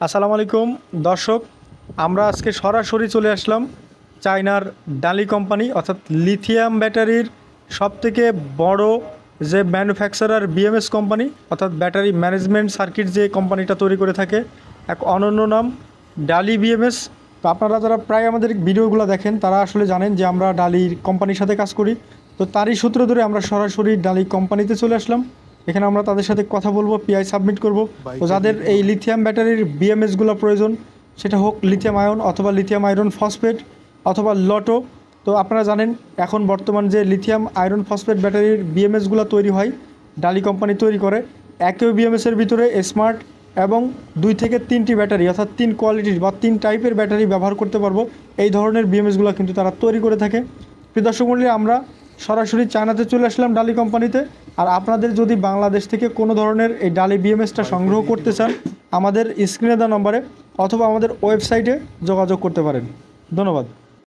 আসসালামু আলাইকুম দর্শক, আমরা আজকে সরাসরি চলে আসলাম চায়নার ডালি কোম্পানি অর্থাৎ লিথিয়াম ব্যাটারির সবথেকে বড় যে ম্যানুফ্যাকচারার বিএমএস কোম্পানি অর্থাৎ ব্যাটারি ম্যানেজমেন্ট সার্কিট যে কোম্পানিটা তৈরি করে থাকে, এক অনন্য নাম ডালি বিএমএস। তো আপনারা যারা প্রায় আমাদের ভিডিওগুলো দেখেন তারা আসলে জানেন যে আমরা ডালির কোম্পানির সাথে কাজ করি। তো তারই সূত্র ধরে আমরা সরাসরি ডালি কোম্পানিতে চলে আসলাম। এখানে আমরা তাদের সাথে কথা বলবো, পিআই সাবমিট করব। তো যাদের এই লিথিয়াম ব্যাটারির বিএমএসগুলো প্রয়োজন, সেটা হোক লিথিয়াম আয়ন অথবা লিথিয়াম আয়রন ফসফেট অথবা লটো। তো আপনারা জানেন এখন বর্তমান যে লিথিয়াম আয়রন ফসফেট ব্যাটারির বিএমএসগুলো তৈরি হয়, ডালি কোম্পানি তৈরি করে। একই বিএমএসের ভিতরে স্মার্ট এবং 2 থেকে 3টি ব্যাটারি অর্থাৎ 3 কোয়ালিটির বা 3 টাইপের ব্যাটারি ব্যবহার করতে পারবো। এই ধরনের বিএমএসগুলো কিন্তু তারা তৈরি করে থাকে। প্রিয় দর্শক মণ্ডলী, আমরা সরাসরি চায়নাতে চলে আসলাম ডালি কোম্পানিতে। আর আপনাদের যদি বাংলাদেশ থেকে কোনো ধরনের এই ডালি বিএমএসটা সংগ্রহ করতে চান, আমাদের স্ক্রিনে দেওয়া নম্বরে অথবা আমাদের ওয়েবসাইটে যোগাযোগ করতে পারেন। ধন্যবাদ।